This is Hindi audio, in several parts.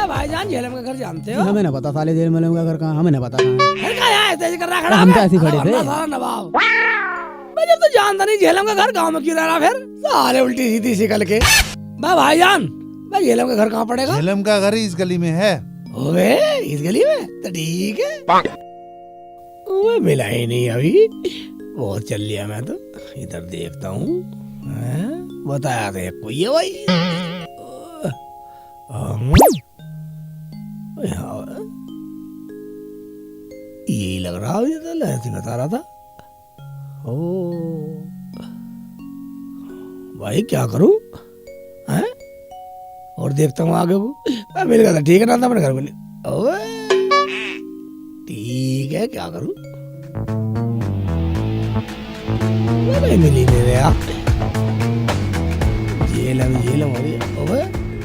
भाईजान झेलम का घर जानते हो? हमें ना पता साले जेल मलम का घर कहाँ, हमें ना पता कहाँ। घर का है ऐसे कर रहा खड़ा हम तो है। ऐसे ही खड़े थे। सारा नवाब मैं जब तो जानता नहीं झेलम का घर गांव में क्यों रह रहा फिर साले उल्टी सीधी शिकल के। भाईजान भाई झेलम का घर कहाँ पड़ेगा? झेलम का घर इस गली में है। ओए इस गली में तो ठीक है। ओए मिला ही नहीं अभी, बहुत चल लिया मैं तो। इधर देखता हूँ, बताया था कोई है भाई। यही लग रहा है, तो लहसी बता रहा था। ओ भाई क्या करूं हैं? और देखता हूँ आगे को मिल गया था, ठीक है ना था मेरे घर में। ठीक है क्या करूं, नहीं मिल ही नहीं रहा। झेलम हो रही है।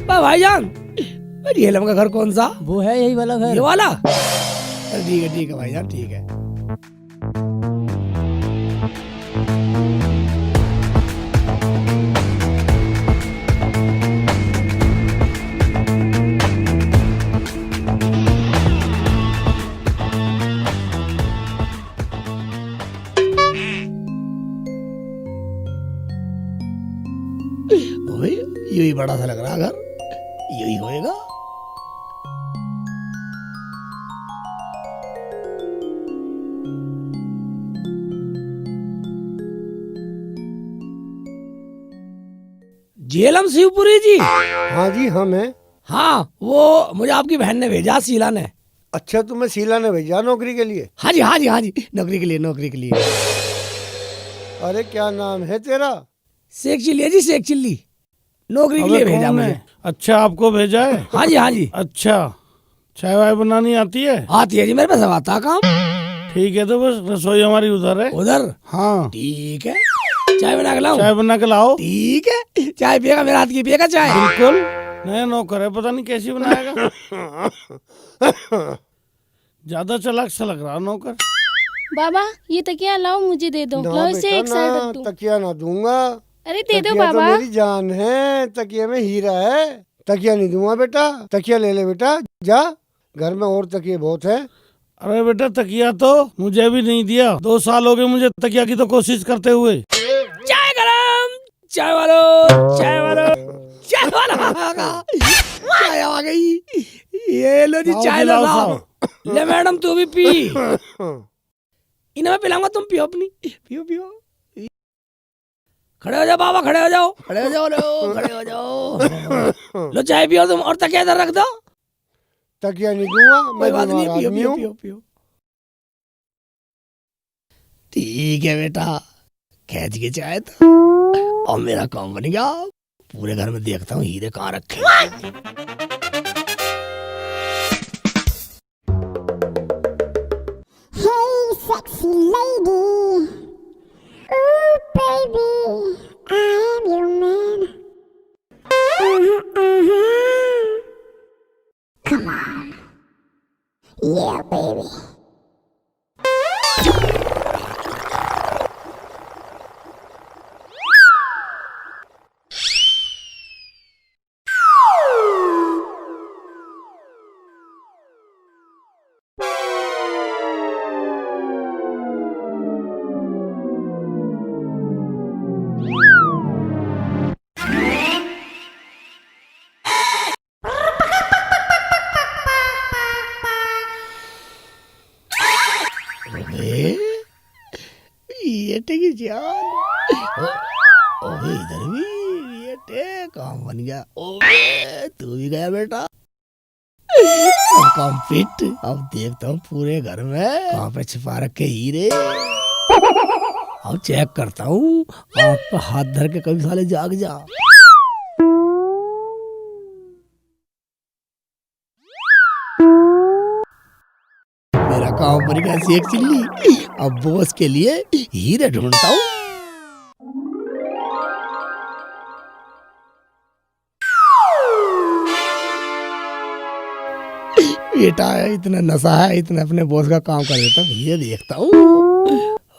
भाईजान झेलम का घर कौन सा? वो है यही वाला घर। ये वाला? ठीक है भाईजान ठीक है। यही बड़ा सा लग रहा घर, यही होएगा। झेलम शिवपुरी जी? हाँ जी हम हैं। हाँ वो मुझे आपकी बहन ने भेजा, शीला ने। अच्छा तुम्हें शीला ने भेजा नौकरी के लिए? हाँ जी नौकरी के लिए। अरे क्या नाम है तेरा? शेख चिल्ली है जी, शेख चिल्ली। नौकरी के लिए भेजा मुझे। अच्छा आपको भेजा है? हाँ जी। अच्छा चाय वाय बनानी आती है? आती है जी, मेरे पास आता काम। ठीक है तो बस रसोई हमारी उधर है। उधर? हाँ ठीक है, चाय बना के लाऊं? चाय बना के लाओ। ठीक है, चाय पिएगा मेरे हाथ की, पिएगा चाय? बिल्कुल, नया नौकर है, पता नहीं कैसी बनाएगा। ज्यादा चलाक सा लग रहा नौकर। बाबा ये तकिया लाओ, मुझे दे दो। लाओ इसे एक साइड रख दो। तकिया ना दूंगा। अरे दे दो तकिया बाबा। तो मेरी जान है, तकिया में हीरा है। तकिया नहीं दूंगा बेटा, तकिया ले ले बेटा, जा घर में और तकिए बहुत है। अरे बेटा तकिया तो मुझे भी नहीं दिया, 2 साल हो गए मुझे तकिया की तो कोशिश करते हुए। चाय गरम, चाय वाला चाय आ गई। ये लो जी चाय लो। ले मैडम तू भी पी। इन्हें मैं पिलाऊंगा, तुम पियो अपनी, पियो। खड़े हो जाओ बाबा, खड़े हो जाओ। लो चाय पियो तुम, और तकिया इधर रख दो। तकिया नहीं दूंगा, कोई बात नहीं, पियो। ठीक है बेटा, खींच के चाय तो। और मेरा काम बन गया, पूरे घर में देखता हूँ हीरे कहाँ रखे। Hey, sexy lady. Ooh, baby, I'm your man. Come on. Yeah, baby. ये टेकी जान। ओए इधर भी ये टे काम बन गया। ओए तू भी गया बेटा, सब काम फिट। अब देखता हूँ पूरे घर में कहाँ पे छिपा रखे हीरे। अब चेक करता हूँ, आँख पे हाथ धर के कभी साले जाग जा। मेरा काम बन गया शेख चिल्ली। अब बॉस के लिए हीरे ढूंढता हूँ। बेटा इतना नशा है, इतना अपने बॉस का काम कर देता हूँ। ये देखता हूँ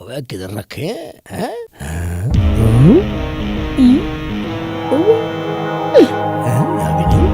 अबे किधर रखे हैं? यहाँ भी नहीं।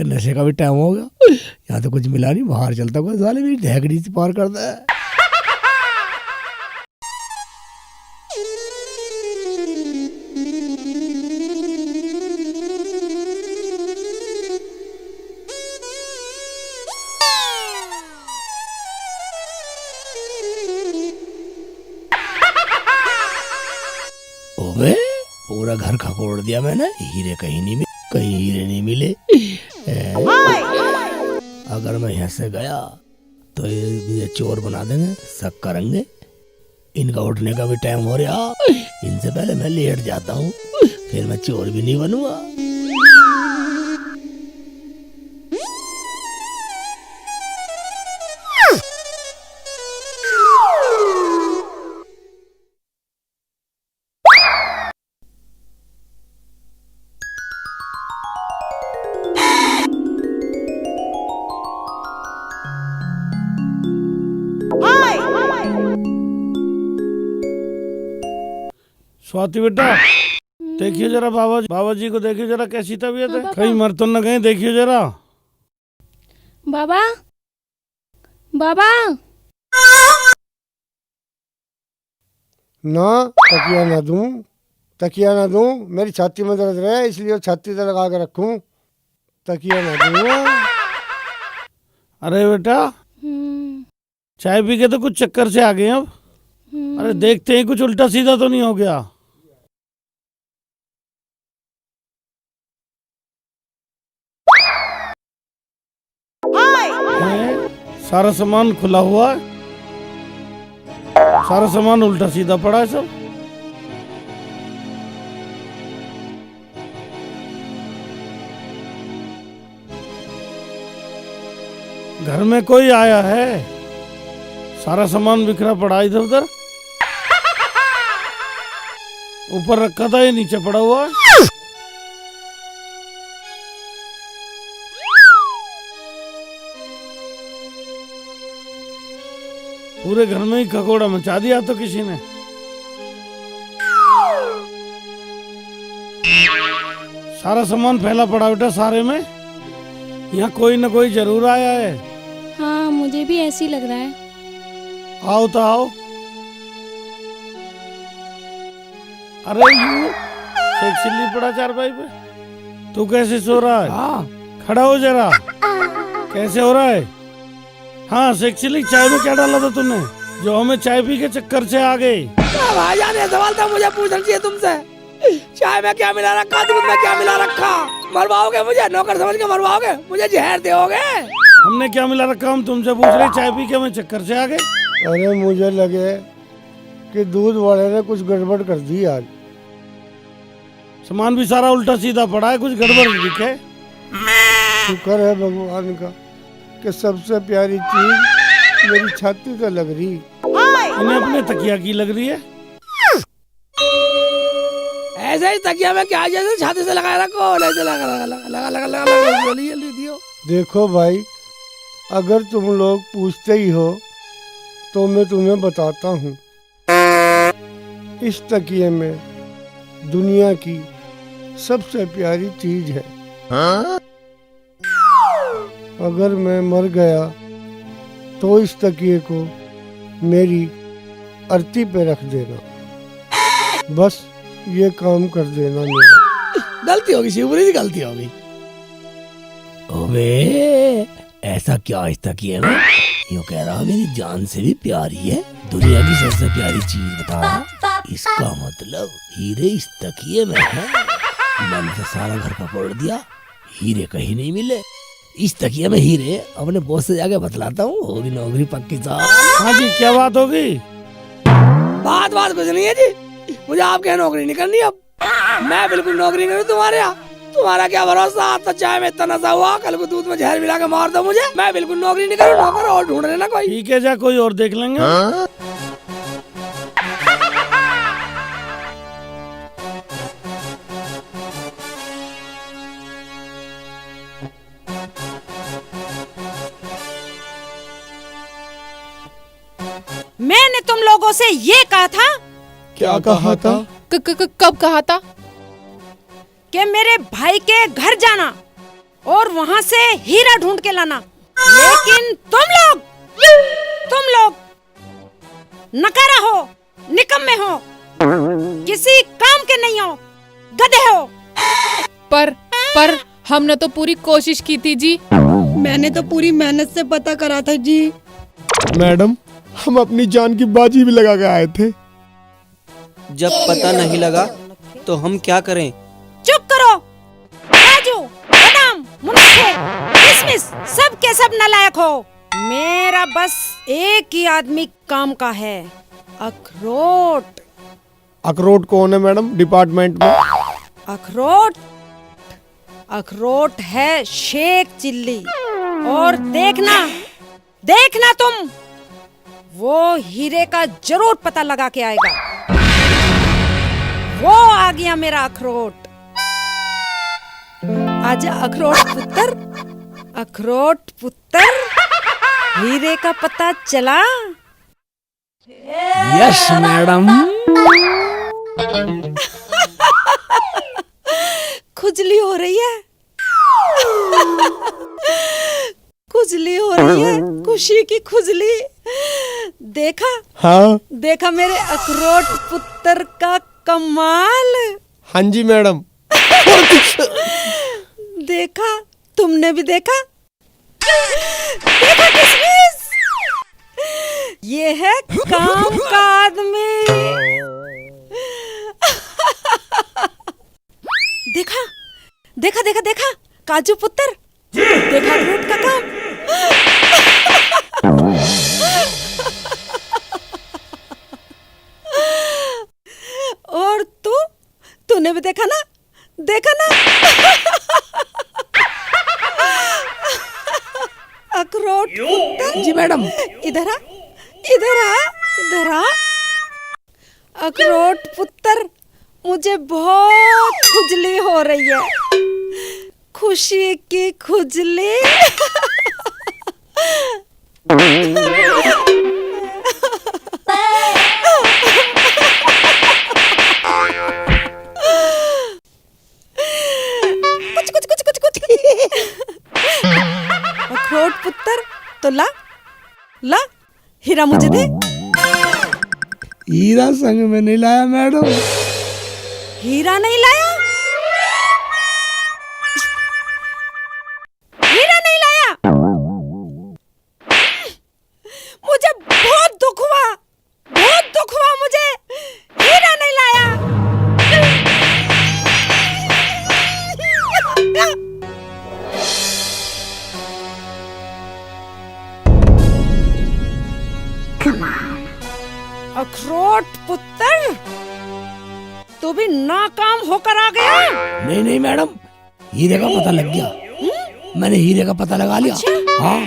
के नशे का भी टाइम हो गया। यहाँ तो कुछ मिला नहीं, बाहर चलता हुआ साले मेरी ढेकड़ी से पार करता है। ओबे पूरा घर खकोड़ दिया मैंने, हीरे कहीं नहीं मिले, कहीं हीरे नहीं मिले। अगर मैं यहाँ से गया तो ये मुझे चोर बना देंगे, शक करेंगे। इनका उठने का भी टाइम हो रहा, इनसे पहले मैं लेट जाता हूँ, फिर मैं चोर भी नहीं बनूंगा। स्वाति बेटा देखिए जरा, बाबा जी को देखिए जरा, कैसी तबीयत है, हाँ, कहीं मर तो न गए, देखिए जरा। बाबा बाबा ना तकिया ना दूं, तकिया ना दूं, मेरी छाती में दर्द रहे इसलिए छाती से लगा के रखूं, तकिया ना दूं। अरे बेटा चाय पी के तो कुछ चक्कर से आ गए अब। अरे देखते हैं कुछ उल्टा सीधा तो नहीं हो गया। सारा सामान खुला हुआ है, सारा सामान उल्टा सीधा पड़ा है सब। घर में कोई आया है? सारा सामान बिखरा पड़ा इधर उधर, ऊपर रखा था, ये नीचे पड़ा हुआ है। पूरे घर में ही खकोड़ा मचा दिया तो किसी ने। सारा सामान फैला पड़ा बेटा सारे में, यहाँ कोई न कोई जरूर आया है। हाँ मुझे भी ऐसी लग रहा है। आओ तो आओ। अरे यू एक सिल्ली पड़ा चारपाई पे, तू कैसे सो रहा है? हाँ खड़ा हो जरा, कैसे हो रहा है? हाँ सेक्सिली, चाय में क्या डाला था तूने जो हमें चाय पी के चक्कर से आ गए? भाईजान ये सवाल था मुझे पूछना चाहिए तुमसे, चाय में क्या मिला रखा, दूध में क्या मिला रखा? मरवाओगे मुझे, नौकर समझ के मरवाओगे मुझे, जहर दोगे? हमने क्या मिला रखा, हम तुमसे पूछ रहे, चाय पी के हमें चक्कर से आ गए। अरे मुझे लगे कि दूध वाले ने कुछ गड़बड़ कर दी आज। सामान भी सारा उल्टा सीधा पड़ा है, कुछ गड़बड़ दिखे। शुक्र है भगवान का कि सबसे प्यारी चीज मेरी छाती से लग रही। इन्हें अपने तकिया की लग रही है। ऐसे ही तकिया में क्या, जैसे छाती से लगा रखो, ऐसे लगा लगा लगा लगा लगा लगा लगा जल्दी जल्दी दियो। देखो भाई, अगर तुम लोग पूछते ही हो तो मैं तुम्हें बताता हूँ। इस तकिए में दुनिया की सबसे प्यारी चीज है। अगर मैं मर गया तो इस तकिए को मेरी अर्थी पे रख देना, बस ये काम कर देना मेरा। गलती होगी शिवपुरी की, गलती होगी। ओबे ऐसा क्या इस तकिए में, यूँ कह रहा मेरी जान से भी प्यारी है, दुनिया की सबसे प्यारी चीज बता। इसका मतलब हीरे इस तकिए में है। मैंने तो सारा घर पकड़ दिया, हीरे कहीं नहीं मिले। इस तकिए में हीरे, अपने बॉस से जाके बतलाता हूँ, होगी नौकरी पक्की साहब। हाँ जी, क्या बात होगी? बात कुछ नहीं है जी, मुझे आपके यहाँ नौकरी नहीं करनी अब। मैं बिल्कुल नौकरी करूँ तुम्हारे यहाँ, तुम्हारा क्या भरोसा। आज तो चाय में इतना नशा हुआ, कल को दूध में जहर मिला के मार दो मुझे। मैं बिल्कुल नौकरी नहीं करूँ, नौकर और ढूंढ लेना कोई। ठीक है, जा कोई और देख लेंगे। मैंने तुम लोगों से ये कहा था। क्या कहा था? कब कहा था कि मेरे भाई के घर जाना और वहां से हीरा ढूंढ के लाना। लेकिन तुम लोग नकारा हो, निकम्मे हो, किसी काम के नहीं हो, गधे हो। पर हमने तो पूरी कोशिश की थी जी। मैंने तो पूरी मेहनत से पता करा था जी। मैडम, हम अपनी जान की बाजी भी लगा के आए थे। जब पता नहीं लगा तो हम क्या करें? चुप करो। काजू, बादाम, मुनक्के, किशमिश सब के सब नालायक हो। मेरा बस एक ही आदमी काम का है, अखरोट। अखरोट कौन है मैडम डिपार्टमेंट में? अखरोट है शेख चिल्ली। और देखना तुम, वो हीरे का जरूर पता लगा के आएगा। वो आ गया मेरा अखरोट। आजा अखरोट पुत्र, हीरे का पता चला? Yes madam. खुजली हो रही है। खुशी की खुजली। देखा? हाँ। देखा मेरे अखरोट पुत्र का कमाल। हाँ जी मैडम। देखा? तुमने भी देखा? किशमिश, ये है काम का आदमी। देखा काजू पुत्र, देखा अखरोट का काम। और तूने भी देखा ना? अखरोट पुत्र। जी मैडम। इधर आ। अखरोट पुत्र, मुझे बहुत खुजली हो रही है, खुशी की खुजली। कुछ। अखरोट पुत्र, तो ला हीरा मुझे दे। हीरा संग में नहीं लाया मैडम। हीरा नहीं लाया? मुझे बहुत दुख हुआ मुझे। हीरा नहीं लाया। अखरोट पुत्र, तू भी नाकाम होकर आ गया। नहीं मैडम, हीरे का पता लग गया। मैंने हीरे का पता लगा लिया। अच्छा? हाँ,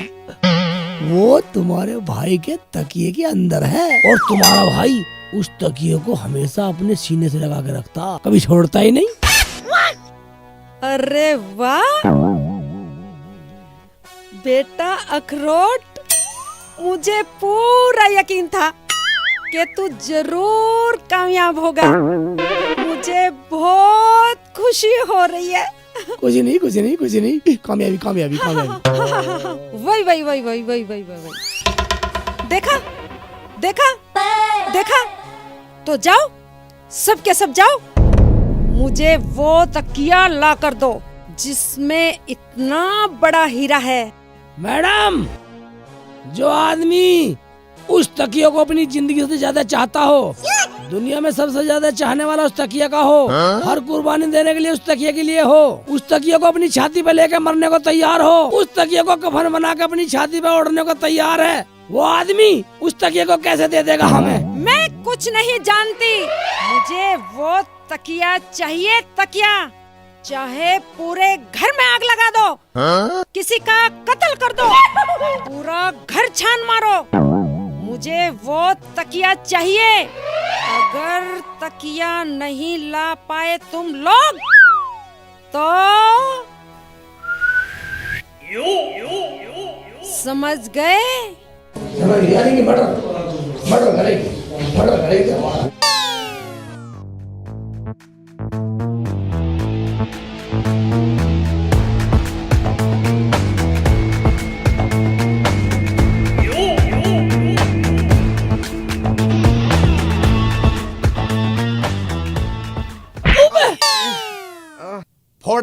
वो तुम्हारे भाई के तकिए के अंदर है। और तुम्हारा भाई उस तकिए को हमेशा अपने सीने से लगा के रखता, कभी छोड़ता ही नहीं। अरे वाह बेटा अखरोट, मुझे पूरा यकीन था कि तू जरूर कामयाब होगा। मुझे बहुत खुशी हो रही है। कुछ नहीं। कामयाबी। वही। देखा? तो जाओ, सब के सब जाओ, मुझे वो तकिया ला कर दो जिसमें इतना बड़ा हीरा है। मैडम, जो आदमी उस तकिया को अपनी जिंदगी से ज्यादा चाहता हो, दुनिया में सबसे ज्यादा चाहने वाला उस तकिया का हो, हर कुर्बानी देने के लिए उस तकिया के लिए हो, उस तकिया को अपनी छाती पे लेकर मरने को तैयार हो, उस तकिया को कफन बना के अपनी छाती पे ओढ़ने को तैयार है, वो आदमी उस तकिया को कैसे दे देगा हमें? मैं कुछ नहीं जानती, मुझे वो तकिया चाहिए। तकिया चाहे पूरे घर में आग लगा दो, किसी का कत्ल कर दो, पूरा घर छान मारो, मुझे वो तकिया चाहिए। अगर तकिया नहीं ला पाए तुम लोग तो समझ गए?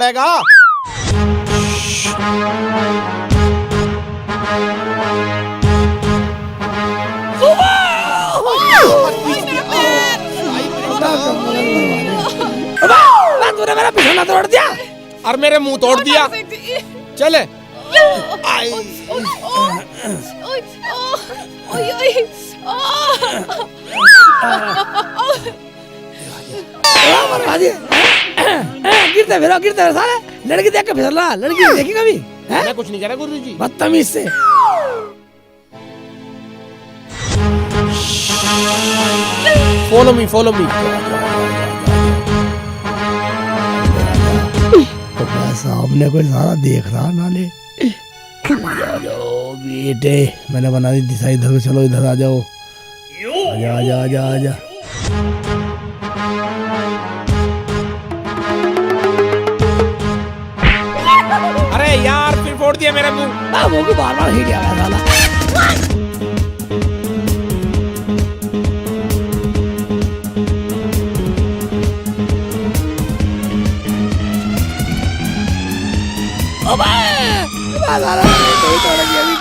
पड़ेगा। तूने मेरा पिछला तोड़ दिया और मेरे मुंह तोड़ दिया। चले गिरते फिरो साले। लड़की देख के फिसल रहा, लड़की देखी कभी? मैं कुछ नहीं कह रहा गुरुजी। बदतमीज से। Follow me follow me. सामने कोई सारा देख रहा नाले। आ जाओ बेटे, मैंने बना दी दिशा इधर। चलो इधर आ जाओ। आजा आजा आजा आजा। अरे यार फिर फोड़ दिया मेरा मुंह। मुंह को बार बार हिट गया साला।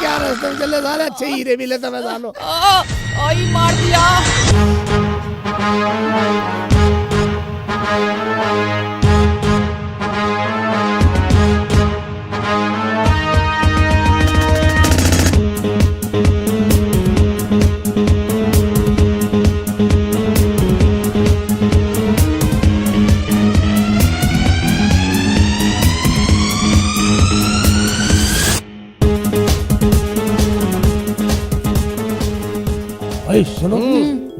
क्या रास्ते में चले साले? अच्छे हीरे मिले तो मैं जानो। आई मार दिया। भाई सुनो,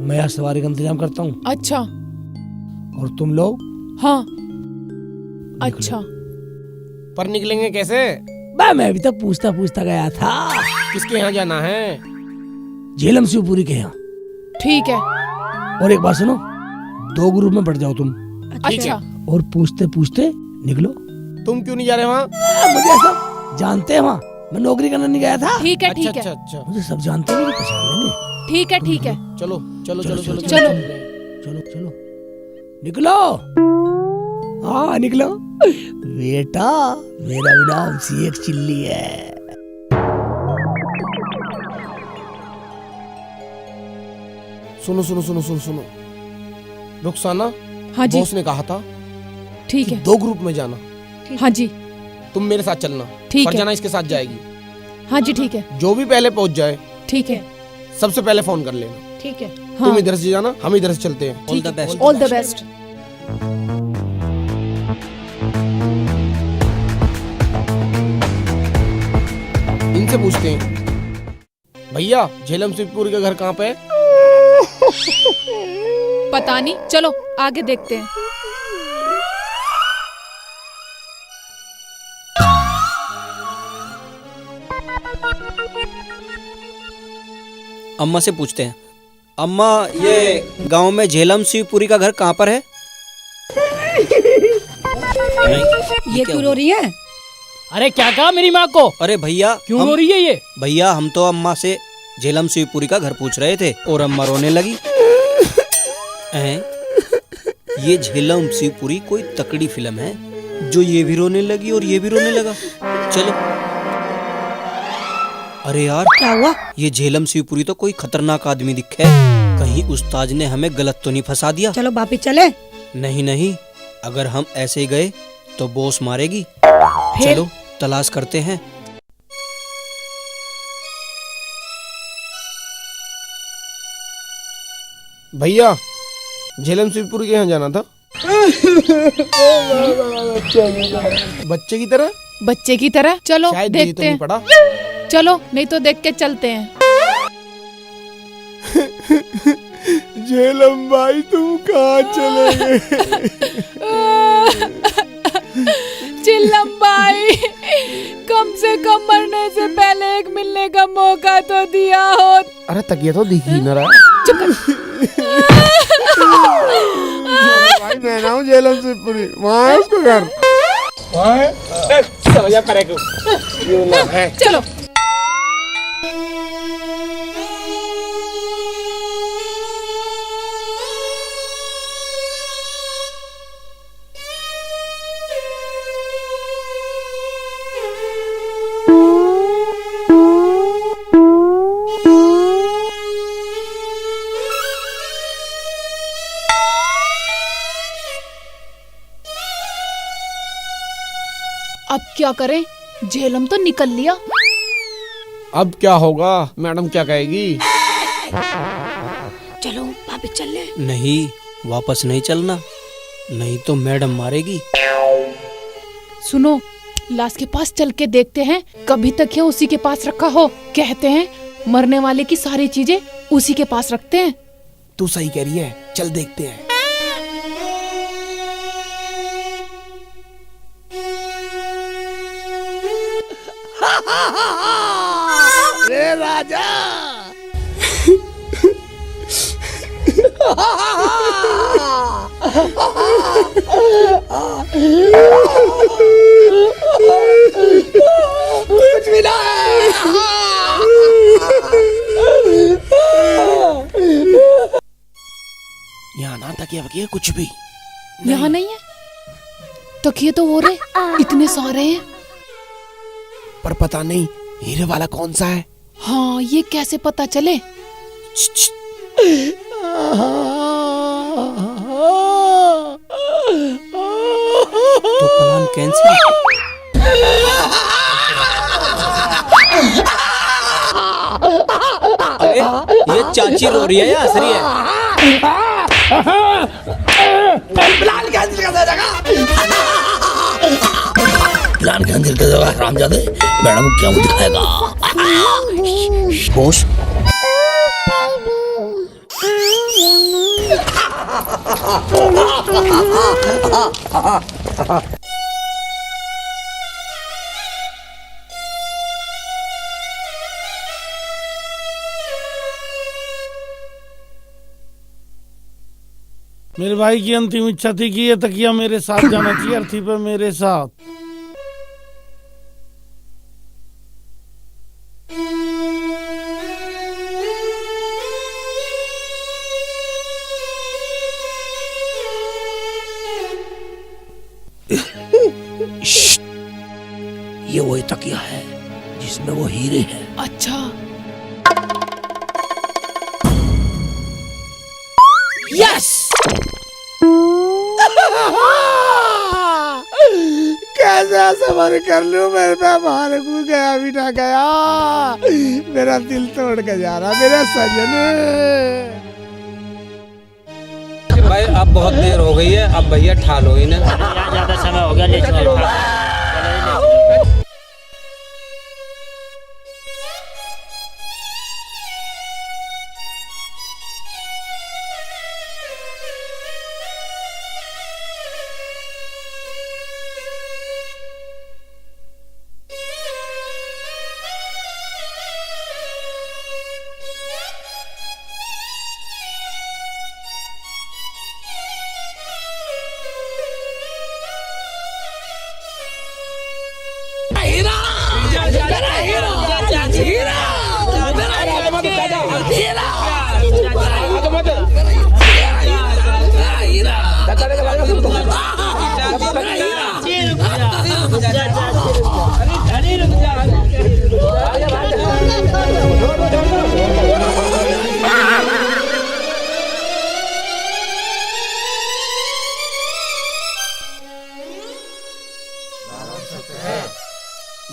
मैं आज सवारी का इंतजाम करता हूँ। अच्छा। और तुम लोग? हाँ। अच्छा। पर निकलेंगे कैसे? मैं भी तो पूछता पूछता गया था। किसके यहाँ जाना है? झेलम शिवपुरी के यहाँ। ठीक है। और एक बात सुनो, 2 ग्रुप में बढ़ जाओ तुम। अच्छा। और पूछते पूछते निकलो। तुम क्यों नहीं जा रहे वहाँ? मुझे सब जानते हैं वहाँ। मैं नौकरी करने नहीं गया था। ठीक है ठीक है। अच्छा। मुझे सब जानते हैं, मुझे पहचान लेंगे। ठीक है ठीक है। चलो चलो चलो चलो चलो चलो चलो निकलो। हाँ निकलो बेटा, मेरा भी नाम सी एक चिल्ली है। सुनो सुनो सुनो सुनो सुनो रुखसाना। हाँ जी। बॉस ने कहा था ठीक कि है। 2 ग्रुप में जाना। हाँ जी। तुम मेरे साथ चलना। ठीक है। फरजाना इसके साथ जाएगी। हाँ जी ठीक है। जो भी पहले पहुंच जाए ठीक है। सबसे पहले फोन कर लेना। ठीक है। हाँ। तुम इधर से जाना, हम इधर से चलते हैं। All the best. All the best. इनसे पूछते हैं, भैया झेलम शिवपुरी का घर कहाँ पे है? पता नहीं, चलो आगे देखते हैं। अम्मा से पूछते हैं। अम्मा, ये गांव में झेलम शिवपुरी का घर कहाँ पर है? ये क्यों रो रही है? अरे क्या कहा मेरी माँ को? अरे भैया क्यों रो रही है ये? भैया हम तो अम्मा से झेलम शिवपुरी का घर पूछ रहे थे और अम्मा रोने लगी। ये झेलम शिवपुरी कोई तकड़ी फिल्म है जो ये भी रोने लगी और ये भी रोने लगा। चलो। अरे यार क्या हुआ? ये झेलम शिवपुरी तो कोई खतरनाक आदमी दिखे। कहीं उस्ताद ने हमें गलत तो नहीं फंसा दिया? चलो वापिस चले। नहीं नहीं, अगर हम ऐसे ही गए तो बॉस मारेगी। फिर? चलो तलाश करते हैं। भैया झेलम शिवपुरी के यहाँ जाना था। बच्चे की तरह। बच्चे की तरह। चलो शायद ये तो देखते नहीं हैं। पड़ा। चलो नहीं तो देख के चलते हैं। झेलम भाई तुम कहाँ चले गए? चिल्लम भाई, कम से कम मरने से पहले एक मिलने का मौका तो दिया हो। अरे तकिया तो दिख ही न रहा। भाई मैं ना हूँ झेलम शिवपुरी, वहाँ है उसका घर। चलो। अब क्या करें, झेलम तो निकल लिया। अब क्या होगा? मैडम क्या कहेगी? चलो भाभी चल ले। नहीं, वापस नहीं चलना, नहीं तो मैडम मारेगी। सुनो, लाश के पास चल के देखते हैं, कभी तक ये उसी के पास रखा हो। कहते हैं मरने वाले की सारी चीजें उसी के पास रखते हैं। तू सही कह रही है, चल देखते हैं। रे राजा कुछ भी ना यहाँ ना तकिया वकिया कुछ भी यहाँ नहीं है। तकिए तो वो रे, इतने सारे हैं। पर पता नहीं हीरे वाला कौन सा है। हाँ, ये कैसे पता चले? तो प्लान कैंसिल। अरे ये चाची रो रही है या हंस रही है? प्लान कैंसिल कर देगा। प्लान कैंसिल कर देगा हरामजादे। मैडम क्या दिखाएगा? होश। मेरे भाई की अंतिम इच्छा थी कि ये तकिया मेरे साथ जाना चाहिए, अर्थी पे मेरे साथ। ये वही तकिया है जिसमें वो हीरे हैं। अच्छा, यस। कैसे सबर कर लूं? मेरे पे बाहर को गया भी ना गया। मेरा दिल तोड़ के जा रहा मेरा सजन। भाई अब बहुत देर हो गई है, अब भैया ठालो इन्हें। ज्यादा समय हो गया, ले चलो।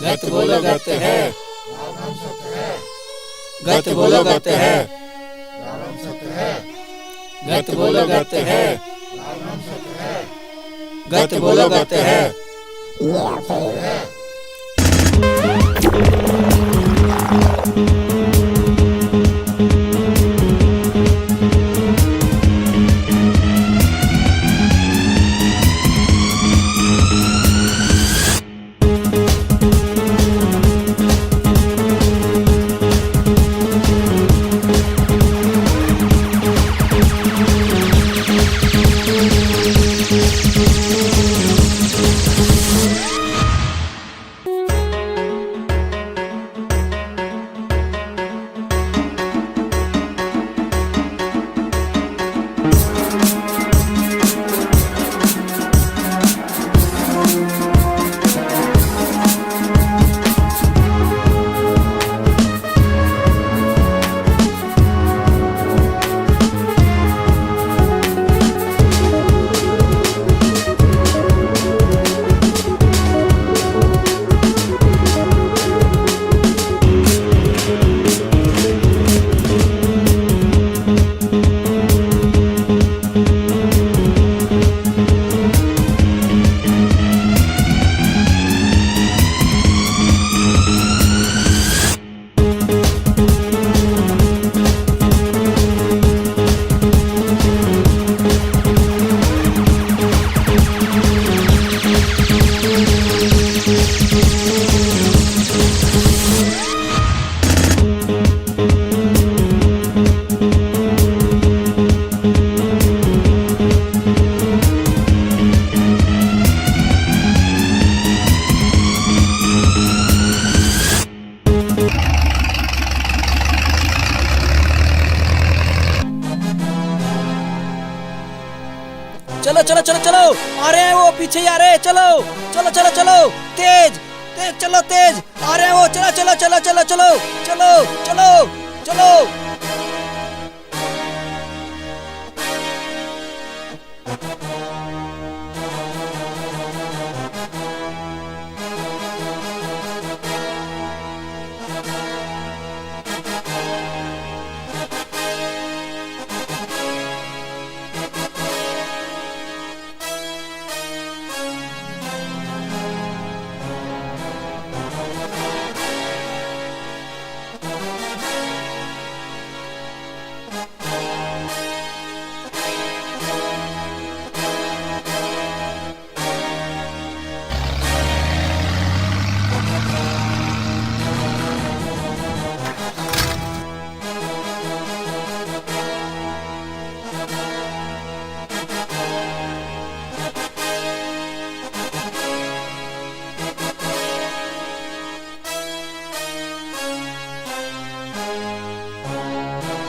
गत बोलो गत है, गत बोलो गत है, गत बोलो गत है, गत बोलो गत है। चलो चलो चलो चलो, आ रहे हैं वो, पीछे ही आ रहे हैं, चलो चलो चलो चलो, तेज तेज चलो, तेज आ रहे हैं वो, चलो चलो चलो चलो चलो चलो चलो चलो।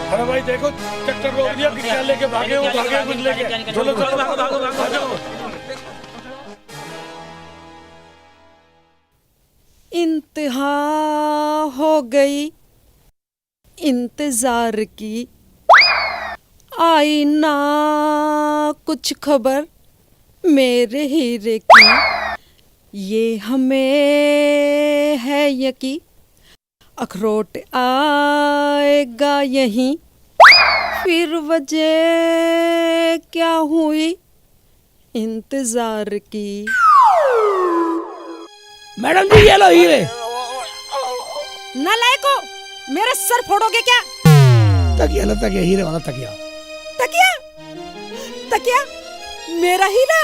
अरे भाई देखो, ट्रैक्टर रोक दिया, क्या लेके भागे वो, भागे कुछ लेके। चलो चलो भागो भागो भागो। इंतहा हो गई इंतजार की, आई ना कुछ खबर मेरे हीरे की। ये हमें है यकीन, अखरोट आएगा यहीं, फिर वजह क्या हुई इंतजार की। मैडम जी ये लो हीरे। नालायको, मेरा सर फोड़ोगे क्या? तकिया लो, तकिया, हीरे वाला तकिया। तकिया तकिया मेरा हीरा।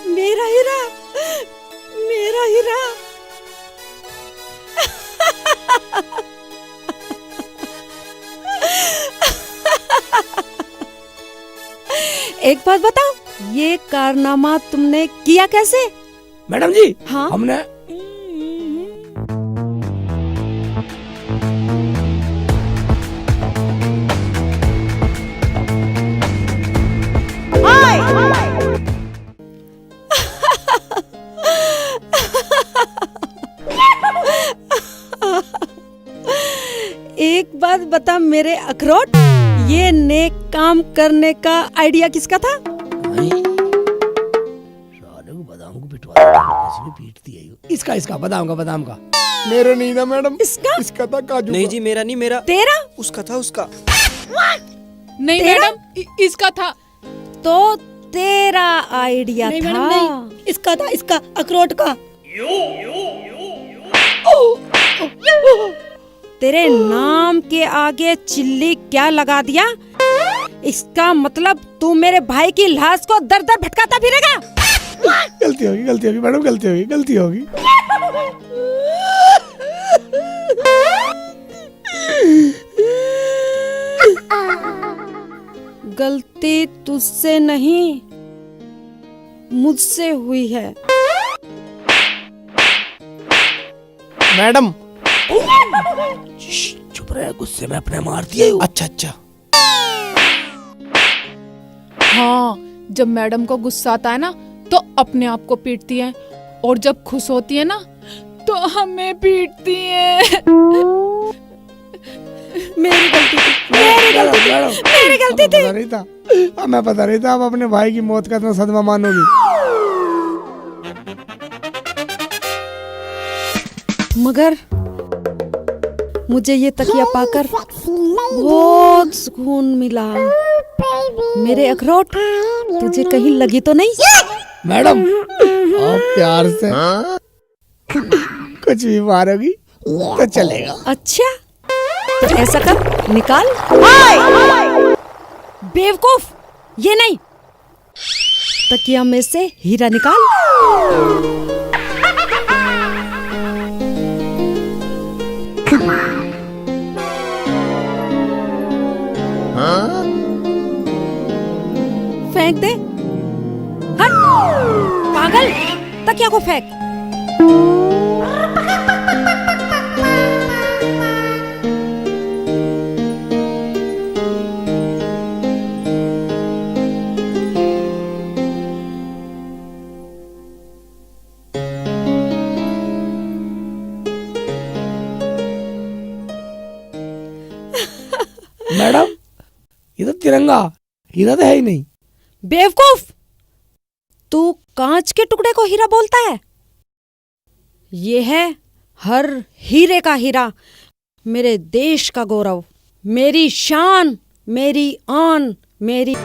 मेरा हीरा, मेरा हीरा। एक बात बताओ, ये कारनामा तुमने किया कैसे? मैडम जी हाँ? हमने एक बात बता मेरे अखरोट, ये नेक काम करने का आइडिया किसका था? साले को बादाम को पिटवा दिया, पीटती है इसका, इसका बादाम का, बादाम का। मेरा नहीं था मैडम, इसका इसका था काजू। नहीं जी, मेरा नहीं, मेरा तेरा? उसका था, उसका। नहीं तेरा? मैडम, इसका था। तो तेरा आइडिया नहीं था? मैडम नहीं, इसका था, इसका अखरोट का। तेरे नाम के आगे चिल्ली क्या लगा दिया? इसका मतलब तू मेरे भाई की लाश को दर दर भटकाता फिरेगा? गलती होगी, गलती होगी मैडम, गलती होगी, गलती होगी। गलती तुझसे नहीं, मुझसे हुई है। मैडम चुप रहे, गुस्से में अपने मार दिए। अच्छा अच्छा। हाँ, जब मैडम को गुस्सा आता है ना तो अपने आप को पीटती है, और जब खुश होती है ना तो हमें पीटती है। मेरी गलती थी, मेरी गलती थी, मेरी गलती थी। पता नहीं था, हमें पता नहीं था आप अपने भाई की मौत का इतना सदमा मानोगी। मगर मुझे ये तकिया पाकर बहुत सुकून मिला। मेरे अखरोट, तुझे कहीं लगी तो नहीं? मैडम आप प्यार से कुछ भी मारोगी तो चलेगा। अच्छा तो ऐसा कर, निकाल। बेवकूफ, ये नहीं, तकिया में से हीरा निकाल। फेंक दे। हट पागल, तकिया को फेंक। मैडम ये तो तिरंगा, हीरा तो है ही नहीं। बेवकूफ, तू कांच के टुकड़े को हीरा बोलता है? ये है हर हीरे का हीरा, मेरे देश का गौरव, मेरी शान, मेरी आन, मेरी